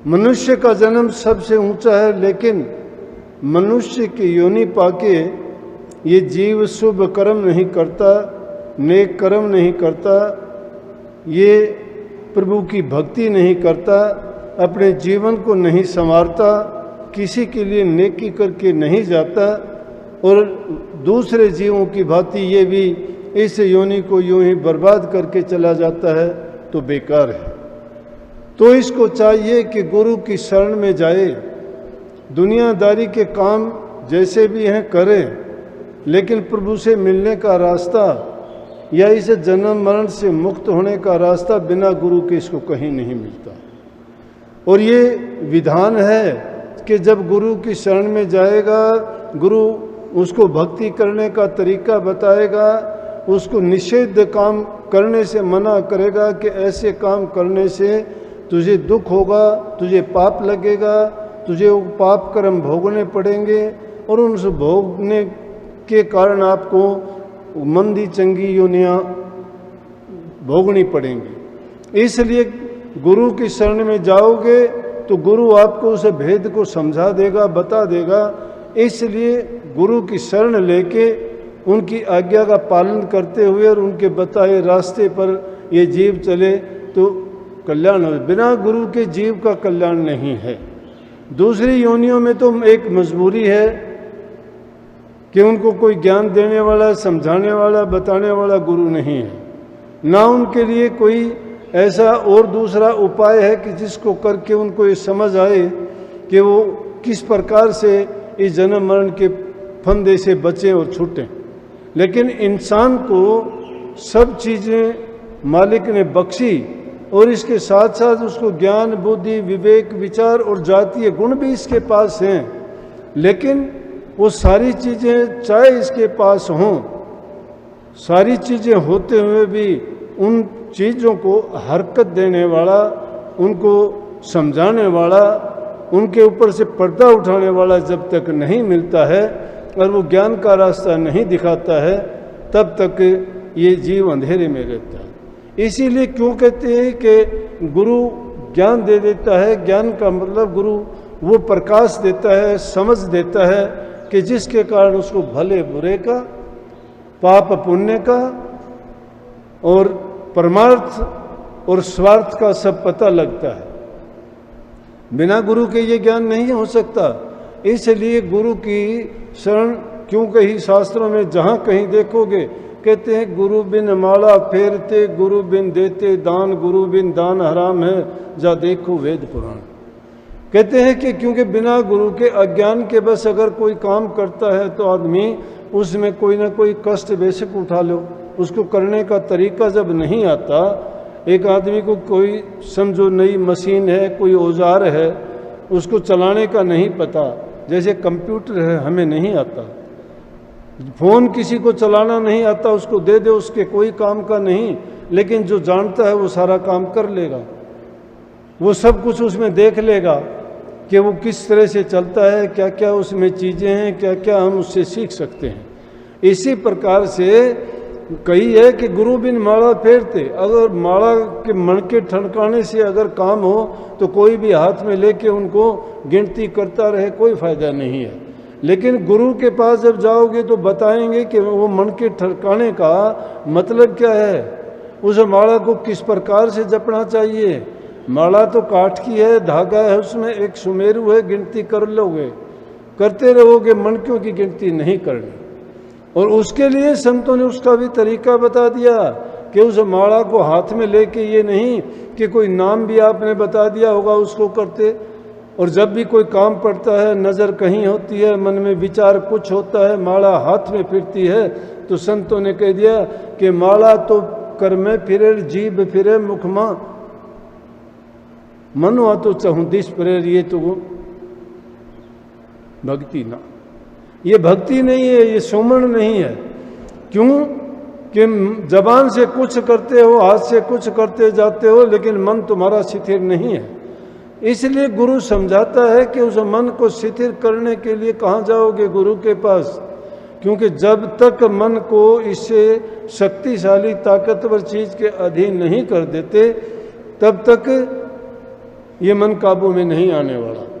मनुष्य का जन्म सबसे ऊंचा है, लेकिन मनुष्य की योनि पाके ये जीव शुभ कर्म नहीं करता, नेक कर्म नहीं करता, ये प्रभु की भक्ति नहीं करता, अपने जीवन को नहीं संवारता, किसी के लिए नेकी करके नहीं जाता और दूसरे जीवों की भांति ये भी इस योनि को यूं ही बर्बाद करके चला जाता है, तो बेकार है। तो इसको चाहिए कि गुरु की शरण में जाए, दुनियादारी के काम जैसे भी हैं करे, लेकिन प्रभु से मिलने का रास्ता या इस जन्म मरण से मुक्त होने का रास्ता बिना गुरु के इसको कहीं नहीं मिलता। और ये विधान है कि जब गुरु की शरण में जाएगा, गुरु उसको भक्ति करने का तरीका बताएगा, उसको निषिद्ध काम करने से मना करेगा कि ऐसे काम करने से तुझे दुख होगा, तुझे पाप लगेगा, तुझे वो पाप कर्म भोगने पड़ेंगे और उनसे भोगने के कारण आपको मंदी चंगी योनियाँ भोगनी पड़ेंगी। इसलिए गुरु की शरण में जाओगे तो गुरु आपको उस भेद को समझा देगा, बता देगा। इसलिए गुरु की शरण लेके उनकी आज्ञा का पालन करते हुए और उनके बताए रास्ते पर ये जीव चले तो कल्याण हो। बिना गुरु के जीव का कल्याण नहीं है। दूसरी योनियों में तो एक मजबूरी है कि उनको कोई ज्ञान देने वाला, समझाने वाला, बताने वाला गुरु नहीं है, ना उनके लिए कोई ऐसा और दूसरा उपाय है कि जिसको करके उनको ये समझ आए कि वो किस प्रकार से इस जन्म मरण के फंदे से बचें और छूटें। लेकिन इंसान को सब चीज़ें मालिक ने बख्शी और इसके साथ साथ उसको ज्ञान, बुद्धि, विवेक, विचार और जातीय गुण भी इसके पास हैं, लेकिन वो सारी चीज़ें चाहे इसके पास हों, सारी चीज़ें होते हुए भी उन चीज़ों को हरकत देने वाला, उनको समझाने वाला, उनके ऊपर से पर्दा उठाने वाला जब तक नहीं मिलता है और वो ज्ञान का रास्ता नहीं दिखाता है, तब तक ये जीव अंधेरे में रहता है। इसीलिए क्यों कहते हैं कि गुरु ज्ञान दे देता है। ज्ञान का मतलब गुरु वो प्रकाश देता है, समझ देता है कि जिसके कारण उसको भले बुरे का, पाप पुण्य का और परमार्थ और स्वार्थ का सब पता लगता है। बिना गुरु के ये ज्ञान नहीं हो सकता। इसलिए गुरु की शरण, क्यों कहीं शास्त्रों में जहाँ कहीं देखोगे कहते हैं गुरु बिन माला फेरते, गुरु बिन देते दान, गुरु बिन दान हराम है, जा देखो वेद पुराण। कहते हैं कि क्योंकि बिना गुरु के अज्ञान के बस अगर कोई काम करता है तो आदमी उसमें कोई ना कोई कष्ट बेशक उठा लो, उसको करने का तरीका जब नहीं आता। एक आदमी को कोई समझो नई मशीन है, कोई औजार है, उसको चलाने का नहीं पता, जैसे कंप्यूटर है हमें नहीं आता, फ़ोन किसी को चलाना नहीं आता, उसको दे दे उसके कोई काम का नहीं, लेकिन जो जानता है वो सारा काम कर लेगा, वो सब कुछ उसमें देख लेगा कि वो किस तरह से चलता है, क्या क्या उसमें चीज़ें हैं, क्या क्या हम उससे सीख सकते हैं। इसी प्रकार से कही है कि गुरु बिन माला फेरते, अगर माला के मणके ठनकाने से अगर काम हो तो कोई भी हाथ में लेके उनको गिनती करता रहे, कोई फायदा नहीं है। लेकिन गुरु के पास जब जाओगे तो बताएंगे कि वो मणके ठनकाने का मतलब क्या है, उस माला को किस प्रकार से जपना चाहिए। माला तो काठ की है, धागा है, उसमें एक सुमेरु है, गिनती कर लोगे, करते रहोगे, मणकों की गिनती नहीं करनी। और उसके लिए संतों ने उसका भी तरीका बता दिया कि उस माला को हाथ में लेके, ये नहीं कि कोई नाम भी आपने बता दिया होगा उसको करते। और जब भी कोई काम पड़ता है, नज़र कहीं होती है, मन में विचार कुछ होता है, माला हाथ में फिरती है, तो संतों ने कह दिया कि माला तो कर में फिरे, जीभ फिरे मुख मां, मनो तो चहुदिश प्रेर, ये तो भक्ति ना, ये भक्ति नहीं है, ये सुमरण नहीं है। क्यों कि जबान से कुछ करते हो, हाथ से कुछ करते जाते हो, लेकिन मन तुम्हारा शिथिर नहीं है। इसलिए गुरु समझाता है कि उस मन को शिथिर करने के लिए कहाँ जाओगे, गुरु के पास। क्योंकि जब तक मन को इससे शक्तिशाली ताकतवर चीज के अधीन नहीं कर देते, तब तक ये मन काबू में नहीं आने वाला।